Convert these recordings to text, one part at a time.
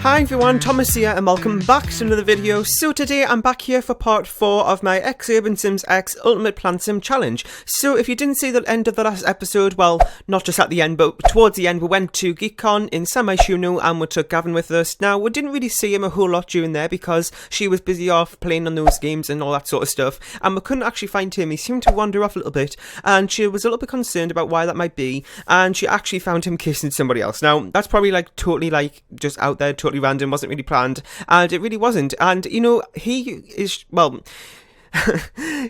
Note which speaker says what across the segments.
Speaker 1: Hi everyone, Thomas here and welcome back to another video. So today I'm back here for part 4 of my Urban Sims X Ultimate PLANTSIM challenge. So if you didn't see the end of the last episode, well, not just at the end, but towards the end, we went to GeekCon in San Myshuno and we took Gavin with us. Now, we didn't really see him a whole lot during there because she was busy off playing on those games and all that sort of stuff, and we couldn't actually find him. He seemed to wander off a little bit and she was a little bit concerned about why that might be, and she actually found him kissing somebody else. Now, that's probably like totally like just out there, totally random, wasn't really planned, and it really wasn't. And you know, he is, well,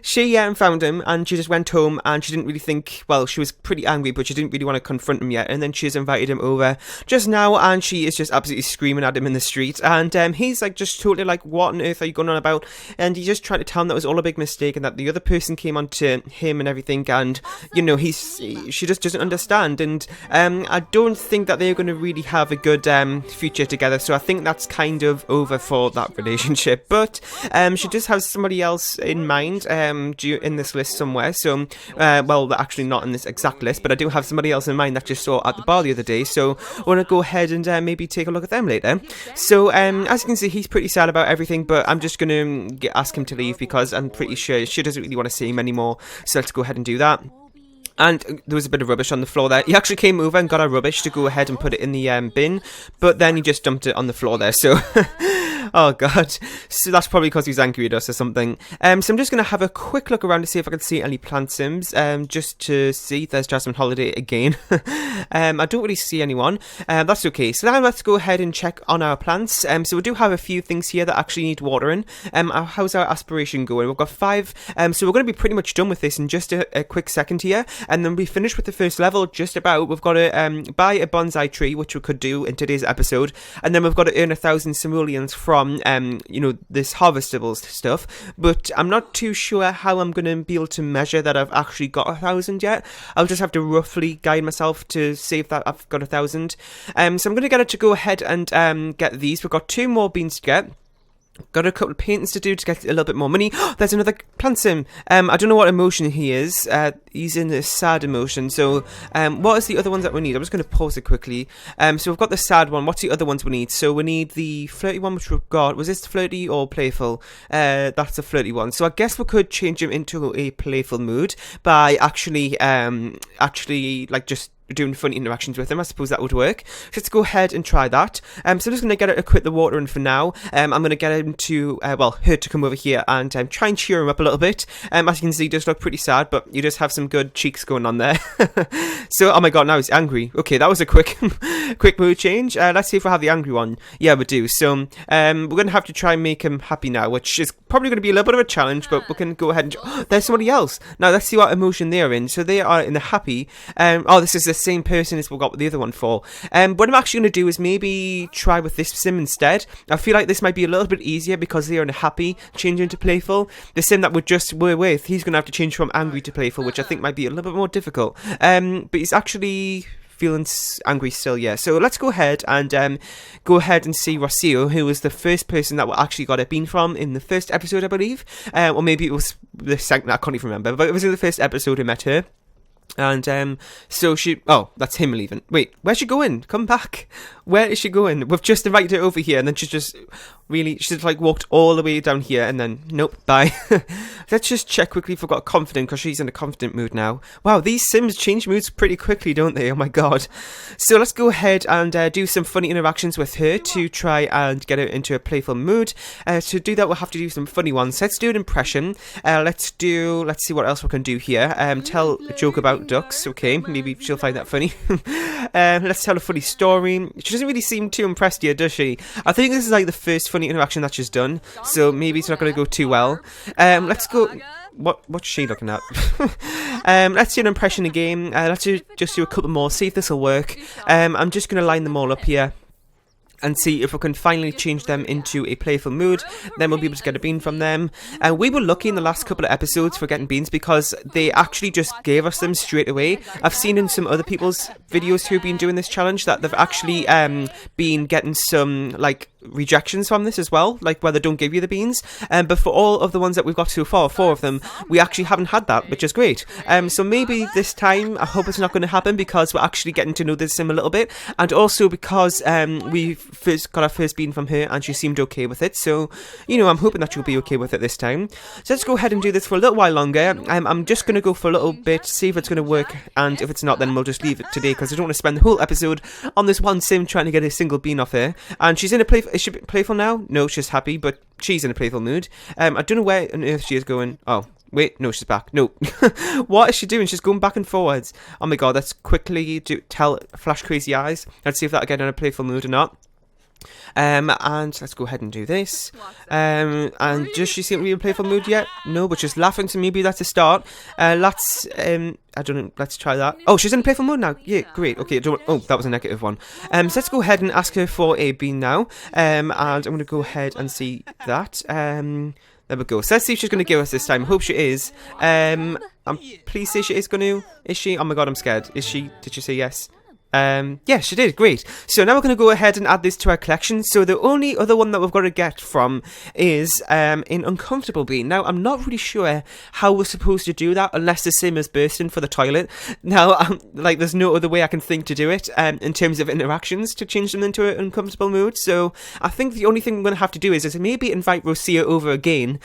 Speaker 1: she found him and she just went home and she didn't really think, well, she was pretty angry, but she didn't really want to confront him yet. And then she's invited him over just now and she is just absolutely screaming at him in the street, and he's like just totally like, what on earth are you going on about? And he's just trying to tell him that was all a big mistake and that the other person came onto him and everything, and you know, she just doesn't understand. And I don't think that they're going to really have a good future together, so I think that's kind of over for that relationship. But she does have somebody else in mind in this list somewhere. So well, actually not in this exact list, but I do have somebody else in mind that just saw at the bar the other day, so I want to go ahead and maybe take a look at them later. So as you can see, he's pretty sad about everything, but I'm just going to ask him to leave because I'm pretty sure she doesn't really want to see him anymore, so let's go ahead and do that. And there was a bit of rubbish on the floor there. He actually came over and got our rubbish to go ahead and put it in the bin, but then he just dumped it on the floor there, so oh god, so that's probably because he's angry at us or something. So I'm just going to have a quick look around to see if I can see any plant sims, just to see. There's Jasmine Holiday again. I don't really see anyone. That's okay. So now let's go ahead and check on our plants. So we do have a few things here that actually need watering. How's our aspiration going? We've got 5. So we're going to be pretty much done with this in just a quick second here, and then we finish with the first level just about. We've got to buy a bonsai tree, which we could do in today's episode, and then we've got to earn 1,000 simoleons from you know, this harvestable stuff, but I'm not too sure how I'm going to be able to measure that I've actually got 1,000 yet. I'll just have to roughly guide myself to see if that I've got 1,000. So I'm going to get it to go ahead and get these. We've got 2 more beans to get. Got a couple of paintings to do to get a little bit more money. There's another plant sim. I don't know what emotion he is. He's in a sad emotion. So what is the other ones that we need? I'm just going to pause it quickly. So we've got the sad one. What's the other ones we need? So we need the flirty one, which we've got. Was this flirty or playful? That's a flirty one. So I guess we could change him into a playful mood by actually like just doing funny interactions with him. I suppose that would work. So let's go ahead and try that. So I'm just going to get her to quit the watering for now. I'm going to get him to, her to come over here and try and cheer him up a little bit. As you can see, he does look pretty sad, but you just have some good cheeks going on there. So, oh my god, now he's angry. Okay, that was a quick mood change. Let's see if we have the angry one. Yeah, we do. So, we're going to have to try and make him happy now, which is probably going to be a little bit of a challenge, but we can go ahead and... Oh, there's somebody else. Now, let's see what emotion they're in. So, they are in the happy. Oh, this is the same person as we got the other one for. What I'm actually going to do is maybe try with this sim instead. I feel like this might be a little bit easier because they're in a happy, change into playful. The sim that we just were with, he's going to have to change from angry to playful, which I think might be a little bit more difficult. But he's actually feeling angry still, yeah. So let's go ahead and see Rocio, who was the first person that we actually got a bean from in the first episode, I believe. Or maybe it was the second, I can't even remember, but it was in the first episode we met her. And so she... Oh, that's him leaving. Wait, where's she going? Come back. Where is she going? We've just invited her over here and then she's just... Really, she's like walked all the way down here and then... Nope, bye. Let's just check quickly if we've got confident, because she's in a confident mood now. Wow, these sims change moods pretty quickly, don't they? Oh my god. So let's go ahead and do some funny interactions with her to try and get her into a playful mood. To do that, we'll have to do some funny ones. Let's do an impression. Let's see what else we can do here. Tell a joke about ducks. Okay, maybe she'll find that funny. Let's tell a funny story. She doesn't really seem too impressed here, does she? I think this is like the first funny interaction that she's done, so maybe it's not going to go too well. Let's go... What's she looking at? Let's do an impression again. Let's just do a couple more, see if this will work. I'm just going to line them all up here and see if we can finally change them into a playful mood. Then we'll be able to get a bean from them. We were lucky in the last couple of episodes for getting beans because they actually just gave us them straight away. I've seen in some other people's videos who've been doing this challenge that they've actually been getting some like rejections from this as well, like where they don't give you the beans. But for all of the ones that we've got so far, 4 of them, we actually haven't had that, which is great. So maybe this time, I hope it's not going to happen, because we're actually getting to know this sim a little bit, and also because we first got our first bean from her and she seemed okay with it. So, you know, I'm hoping that she'll be okay with it this time. So let's go ahead and do this for a little while longer. I'm just going to go for a little bit, see if it's going to work, and if it's not, then we'll just leave it today, because I don't want to spend the whole episode on this one sim trying to get a single bean off her. And she's in a is she playful now? No, she's happy, but she's in a playful mood. I don't know where on earth she is going. Oh, wait, no, she's back. No. What is she doing? She's going back and forwards. Oh my god, let's quickly tell Flash Crazy Eyes. Let's see if that'll get in a playful mood or not. And let's go ahead and do this. And does she seem to be in a playful mood yet? No, but she's laughing, so maybe that's a start. Let's I don't know, let's try that. Oh, she's in a playful mood now. Yeah, great. Okay, oh, that was a negative one. So let's go ahead and ask her for a bean now. And I'm going to go ahead and see that. There we go. So let's see if she's going to give us this time. I hope she is. Please say she is going to. Is she? Oh my god, I'm scared. Is she? Did she say yes? Yeah, she did. Great. So now we're going to go ahead and add this to our collection. So the only other one that we've got to get from is an uncomfortable bean. Now, I'm not really sure how we're supposed to do that unless the sim is bursting for the toilet. Now, like, there's no other way I can think to do it in terms of interactions to change them into an uncomfortable mood. So I think the only thing we're going to have to do is maybe invite Rosia over again.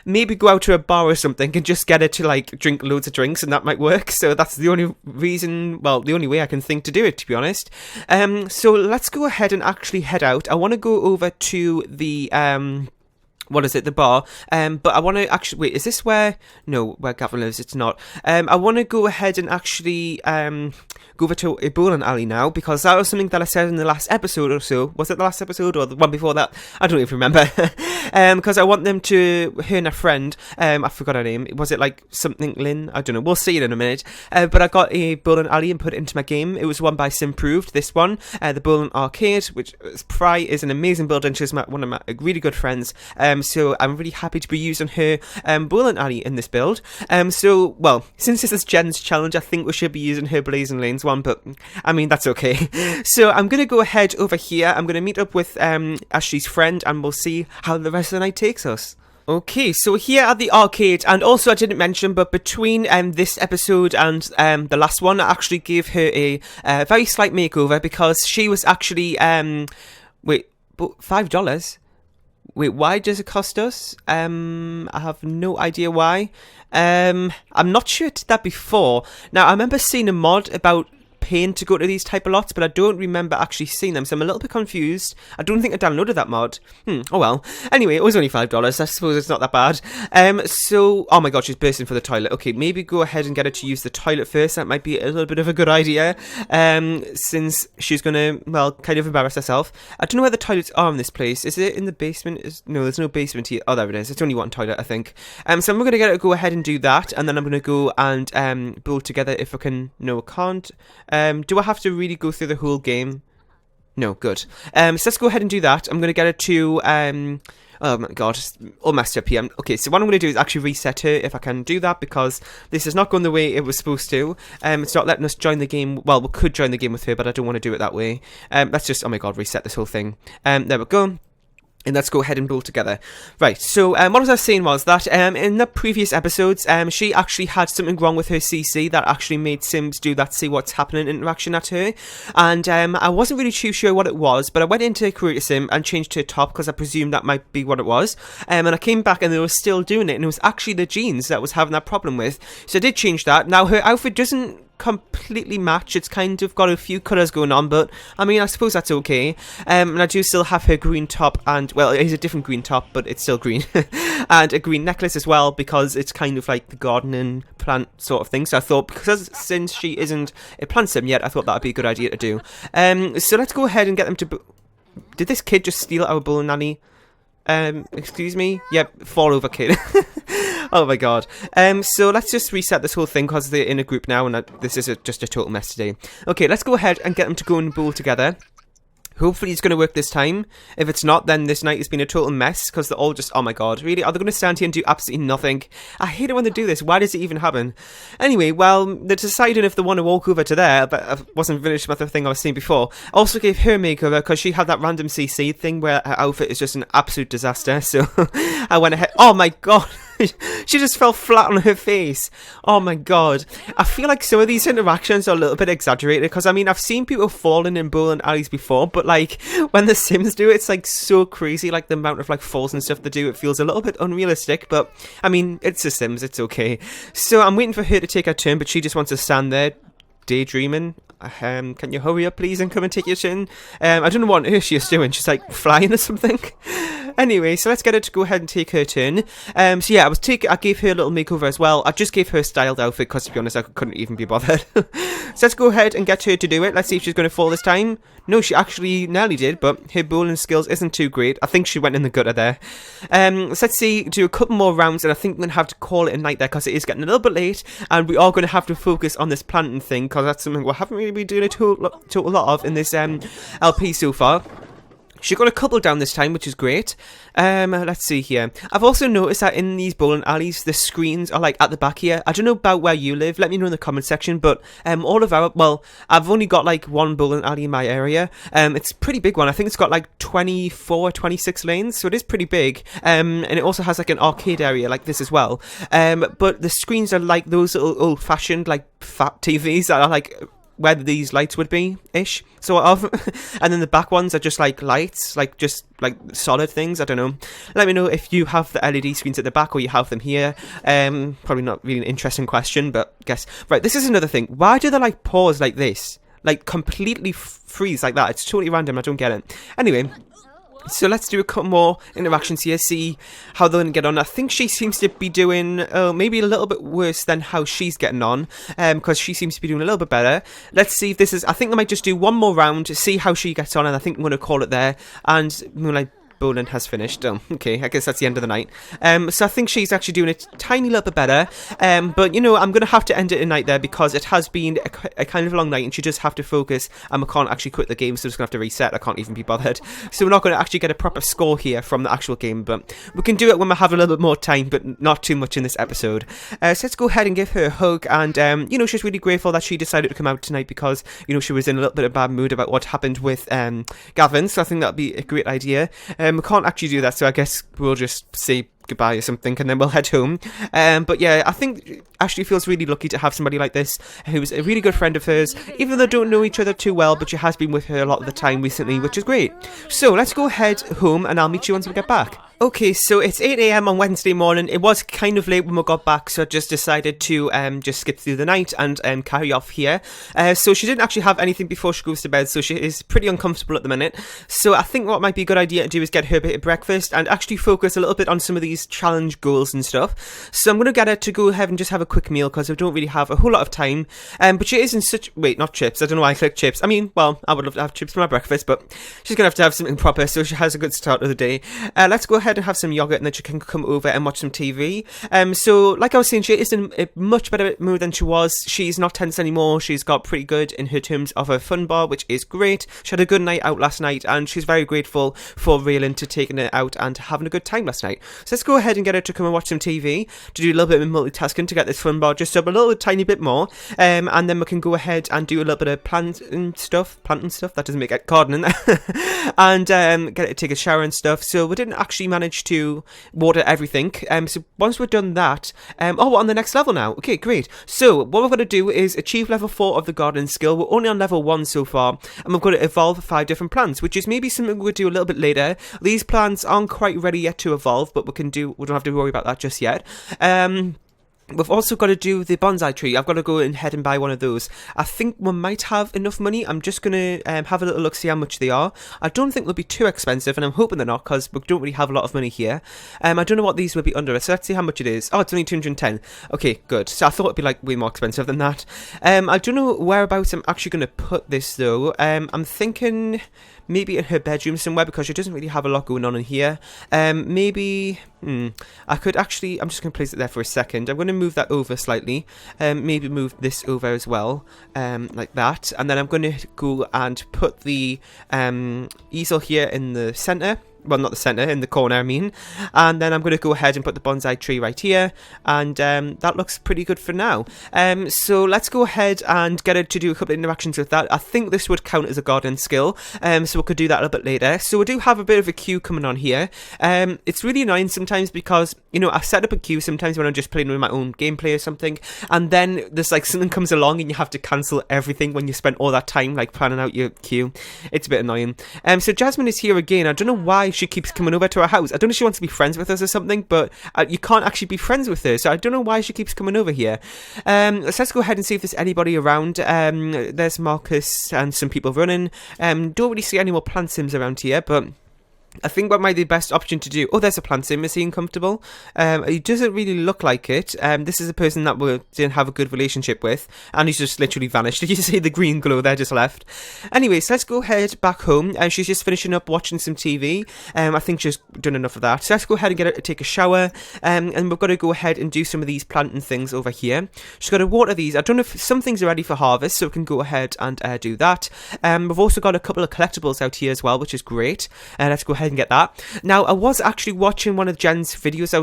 Speaker 1: Maybe go out to a bar or something and just get her to, like, drink loads of drinks, and that might work. So that's the only reason, well, the only way I can think to do it, to be honest. So let's go ahead and actually head out. I want to go over to the, what is it, the bar, but I want to actually, wait, is this where, no, where Gavin lives? It's not. I want to go ahead and actually, go over to a bowling alley now, because that was something that I said in the last episode or so. Was it the last episode or the one before that? I don't even remember. Because I want them to, her and a friend, I forgot her name. Was it like something Lynn? I don't know. We'll see it in a minute. But I got a bowling alley and put it into my game. It was one by Simproved, this one, the Bowling Arcade, which Pry is an amazing builder, and she's one of my really good friends. So I'm really happy to be using her bowling alley in this build. So, well, since this is Jen's challenge, I think we should be using her Blazing Lanes one, but I mean, that's okay. So I'm going to go ahead over here. I'm going to meet up with Ashley's friend, and we'll see how the rest of the night takes us. Okay, so here at the arcade, and also I didn't mention, but between this episode and the last one, I actually gave her a very slight makeover, because she was actually, wait, but $5? Wait, why does it cost us? I have no idea why. I'm not sure it did that before. Now, I remember seeing a mod about paying to go to these type of lots, but I don't remember actually seeing them, so I'm a little bit confused. I don't think I downloaded that mod. Oh well. Anyway, it was only $5. I suppose it's not that bad. So, oh my god, she's bursting for the toilet. Okay, maybe go ahead and get her to use the toilet first. That might be a little bit of a good idea, since she's gonna, well, kind of embarrass herself. I don't know where the toilets are in this place. Is it in the basement? No, there's no basement here. Oh, there it is. It's only one toilet, I think. So I'm gonna get her to go ahead and do that, and then I'm gonna go and build together if I can. No, I can't. Do I have to really go through the whole game? No, good. So let's go ahead and do that. I'm going to get her to, oh my god, all messed up here. Okay, so what I'm going to do is actually reset her if I can do that, because this is not going the way it was supposed to. It's not letting us join the game. Well, we could join the game with her, but I don't want to do it that way. Let's just, oh my god, reset this whole thing. There we go. And let's go ahead and build together. Right, so what I was saying was that in the previous episodes, she actually had something wrong with her CC that actually made Sims do that see what's happening interaction at her. And I wasn't really too sure what it was, but I went into Creator Sim and changed to top, because I presumed that might be what it was. And I came back and they were still doing it, and it was actually the jeans that was having that problem with. So I did change that. Now her outfit doesn't completely match. It's kind of got a few colours going on, but I mean, I suppose that's okay. And I do still have her green top, and well, it is a different green top, but it's still green. And a green necklace as well, because it's kind of like the gardening plant sort of thing. So I thought, because since she isn't a plant sim yet, I thought that would be a good idea to do. So let's go ahead and get them to... Did this kid just steal our bowling alley? Excuse me? Yep, fall over kid. Oh my god. So let's just reset this whole thing, because they're in a group now, and this is just a total mess today. Okay, let's go ahead and get them to go and bowl together. Hopefully it's going to work this time. If it's not, then this night has been a total mess, because they're all just, oh my god, really? Are they going to stand here and do absolutely nothing? I hate it when they do this. Why does it even happen? Anyway, well, they're deciding if they want to walk over to there, but I wasn't finished with the thing I was saying before. I also gave her a makeover, because she had that random CC thing where her outfit is just an absolute disaster, so I went ahead. Oh my god! She just fell flat on her face. Oh my god. I feel like some of these interactions are a little bit exaggerated, because I mean, I've seen people falling in bowling alleys before, but like when the Sims do it, it's like so crazy, like the amount of like falls and stuff they do. It feels a little bit unrealistic, but I mean, it's the Sims, it's okay. So I'm waiting for her to take her turn, but she just wants to stand there daydreaming. Can you hurry up please and come and take your turn? I don't know what on earth she's doing. She's like flying or something. Anyway, so let's get her to go ahead and take her turn. So yeah, I gave her a little makeover as well. I just gave her a styled outfit, because to be honest, I couldn't even be bothered. So let's go ahead and get her to do it. Let's see if she's going to fall this time. No, she actually nearly did, but her bowling skills isn't too great. I think she went in the gutter there. So let's see, do a couple more rounds, and I think we're going to have to call it a night there, because it is getting a little bit late, and we are going to have to focus on this planting thing, because that's something we haven't really been doing a total lot of in this LP so far. She got a couple down this time, which is great. Let's see here. I've also noticed that in these bowling alleys, the screens are like at the back here. I don't know about where you live. Let me know in the comment section. But I've only got like one bowling alley in my area. It's a pretty big one. I think it's got like 24, 26 lanes. So it is pretty big. And it also has like an arcade area like this as well. But the screens are like those little old-fashioned like fat TVs that are like where these lights would be ish sort of. And then the back ones are just like lights, like just like solid things. I don't know, let me know if you have the LED screens at the back or you have them here. Probably not really an interesting question, but guess. Right, this is another thing. Why do they like pause like this, like completely freeze like that? It's totally random. I don't get it. Anyway, so let's do a couple more interactions here, see how they're going to get on. I think she seems to be doing maybe a little bit worse than how she's getting on, because she seems to be doing a little bit better. Let's see if this is, I think I might just do one more round to see how she gets on, and I think I'm going to call it there. And Moonlight Bowling has finished. Oh, okay, I guess that's the end of the night. So I think she's actually doing a tiny little bit better. But, you know, I'm going to have to end it tonight there, because it has been a kind of long night, and she does have to focus, and I can't actually quit the game, so I'm just going to have to reset. I can't even be bothered. So we're not going to actually get a proper score here from the actual game, but we can do it when we have a little bit more time, but not too much in this episode. So let's go ahead and give her a hug, and, you know, she's really grateful that she decided to come out tonight, because, you know, she was in a little bit of a bad mood about what happened with Gavin, so I think that'd be a great idea. We can't actually do that, so I guess we'll just say goodbye or something, and then we'll head home. But yeah, I think Ashley feels really lucky to have somebody like this, who's a really good friend of hers, even though they don't know each other too well, but she has been with her a lot of the time recently, which is great. So let's go head home, and I'll meet you once we get back. Okay, so it's 8 AM on Wednesday morning. It was kind of late when we got back, so I just decided to just skip through the night and carry off here. So she didn't actually have anything before she goes to bed, so she is pretty uncomfortable at the minute. So I think what might be a good idea to do is get her a bit of breakfast and actually focus a little bit on some of these challenge goals and stuff. So I'm going to get her to go ahead and just have a quick meal, because I don't really have a whole lot of time. But she is in such... Wait, not chips. I don't know why I clicked chips. I mean, well, I would love to have chips for my breakfast, but she's going to have something proper, so she has a good start of the day. Let's go ahead and have some yogurt, and then she can come over and watch some TV. So like I was saying, she is in a much better mood than she was. She's not tense anymore. She's got pretty good in her terms of her fun bar, which is great. She had a good night out last night, and she's very grateful for Raylan to taking her out and having a good time last night. So let's go ahead and get her to come and watch some TV, to do a little bit of multitasking to get this fun bar just up a little tiny bit more, and then we can go ahead and do a little bit of planting stuff, that doesn't make it, gardening, and get her to take a shower and stuff. So we didn't actually manage to water everything. So once we've done that, we're on the next level now. Okay, great. So what we're going to do is achieve level 4 of the gardening skill. We're only on level 1 so far, and we've got to evolve 5 different plants, which is maybe something we'll do a little bit later. These plants aren't quite ready yet to evolve, but we don't have to worry about that just yet. We've also got to do the bonsai tree. I've got to go ahead and buy one of those. I think we might have enough money. I'm just going to have a little look, see how much they are. I don't think they'll be too expensive, and I'm hoping they're not, because we don't really have a lot of money here. I don't know what these will be under, so let's see how much it is. Oh, it's only 210. Okay, good. So I thought it'd be like way more expensive than that. I don't know whereabouts I'm actually going to put this, though. I'm thinking... maybe in her bedroom somewhere, because she doesn't really have a lot going on in here. Maybe, I could actually, I'm just going to place it there for a second. I'm going to move that over slightly. Maybe move this over as well, like that. And then I'm going to go and put the easel here in the centre. Well, not the centre, in the corner, I mean. And then I'm going to go ahead and put the bonsai tree right here. And that looks pretty good for now. So let's go ahead and get her to do a couple of interactions with that. I think this would count as a gardening skill. So we could do that a little bit later. So we do have a bit of a queue coming on here. It's really annoying sometimes because, you know, I set up a queue sometimes when I'm just playing with my own gameplay or something. And then there's like something comes along and you have to cancel everything when you spent all that time like planning out your queue. It's a bit annoying. So Jasmine is here again. I don't know why she keeps coming over to our house. I don't know if she wants to be friends with us or something, but you can't actually be friends with her, so I don't know why she keeps coming over here. Let's go ahead and see if there's anybody around. There's Marcus and some people running. Don't really see any more plant sims around here, but I think what might be the best option to do... Oh, there's a plant sim. Is he uncomfortable? He doesn't really look like it. This is a person that we didn't have a good relationship with, and he's just literally vanished. Did you see the green glow there just left? Anyways, let's go ahead back home. She's just finishing up watching some TV. I think she's done enough of that. So let's go ahead and get her to take a shower, and we've got to go ahead and do some of these planting things over here. She's got to water these. I don't know if some things are ready for harvest, so we can go ahead and do that. We've also got a couple of collectibles out here as well, which is great. Let's go ahead and get that. Now, I was actually watching one of Jen's videos. I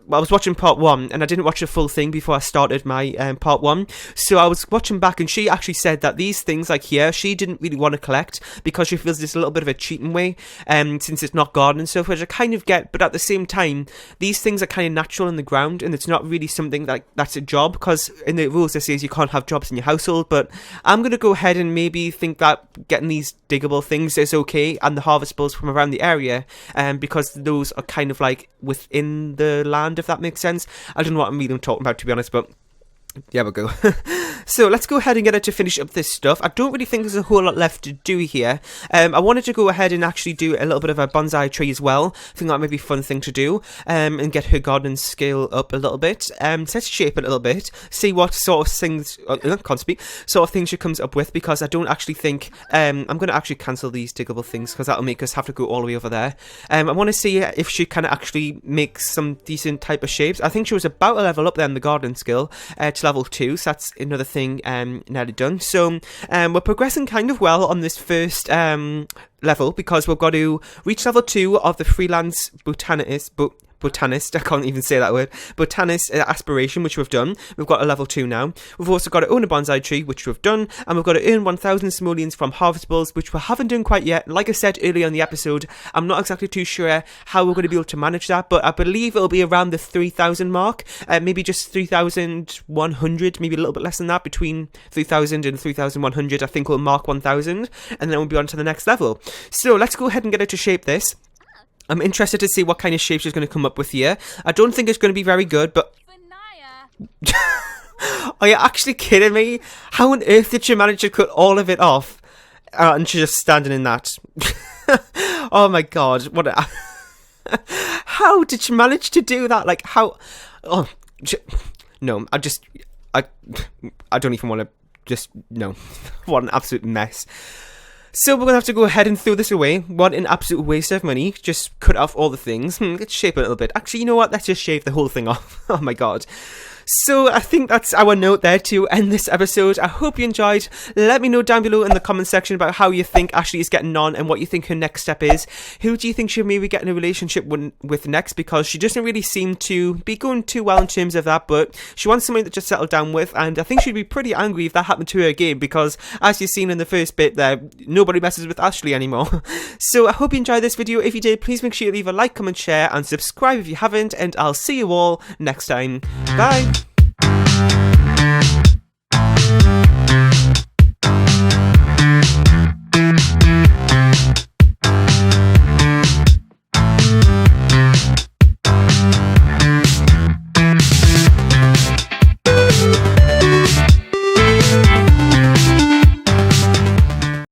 Speaker 1: was watching part 1, and I didn't watch the full thing before I started my part 1. So I was watching back, and she actually said that these things like here, she didn't really want to collect because she feels it's a little bit of a cheating way, since it's not gardening stuff, which I kind of get. But at the same time, these things are kind of natural in the ground, and it's not really something that's a job, because in the rules it says you can't have jobs in your household. But I'm going to go ahead and maybe think that getting these diggable things is okay, and the harvestables from around the area, because those are kind of like within the land, if that makes sense. I don't know what I'm really talking about, to be honest, but there we go. So let's go ahead and get her to finish up this stuff. I don't really think there's a whole lot left to do here. I wanted to go ahead and actually do a little bit of a bonsai tree as well. I think that might be a fun thing to do, and get her garden scale up a little bit. So let's shape it a little bit, see what sort of things, sort of things she comes up with, because I don't actually think, I'm going to actually cancel these diggable things, because that'll make us have to go all the way over there. I want to see if she can actually make some decent type of shapes. I think she was about a level up there in the garden skill, to level 2, so that's another thing nearly done. So we're progressing kind of well on this first level, because we've got to reach level 2 of the freelance botanist, I can't even say that word, botanist aspiration, which we've done. We've got a level 2 now. We've also got to own a bonsai tree, which we've done, and we've got to earn 1,000 simoleons from harvestables, which we haven't done quite yet. Like I said earlier in the episode, I'm not exactly too sure how we're going to be able to manage that, but I believe it'll be around the 3,000 mark, maybe just 3,100, maybe a little bit less than that, between 3,000 and 3,100. I think we'll mark 1,000, and then we'll be on to the next level. So let's go ahead and get her to shape this. I'm interested to see what kind of shape she's going to come up with here. I don't think it's going to be very good, but... Are you actually kidding me? How on earth did she manage to cut all of it off? And she's just standing in that. Oh my god. What? How did she manage to do that? Like, how... Oh, no, I don't even want to just... No. What an absolute mess. So we're going to have to go ahead and throw this away. What an absolute waste of money. Just cut off all the things. Let's shape it a little bit. Actually, you know what? Let's just shave the whole thing off. Oh my god. So I think that's our note there to end this episode. I hope you enjoyed. Let me know down below in the comment section about how you think Ashley is getting on and what you think her next step is. Who do you think she'll maybe get in a relationship with next? Because she doesn't really seem to be going too well in terms of that, but she wants somebody to just settle down with, and I think she'd be pretty angry if that happened to her again, because as you've seen in the first bit there, nobody messes with Ashley anymore. So I hope you enjoyed this video. If you did, please make sure you leave a like, comment, share, and subscribe if you haven't, and I'll see you all next time. Bye!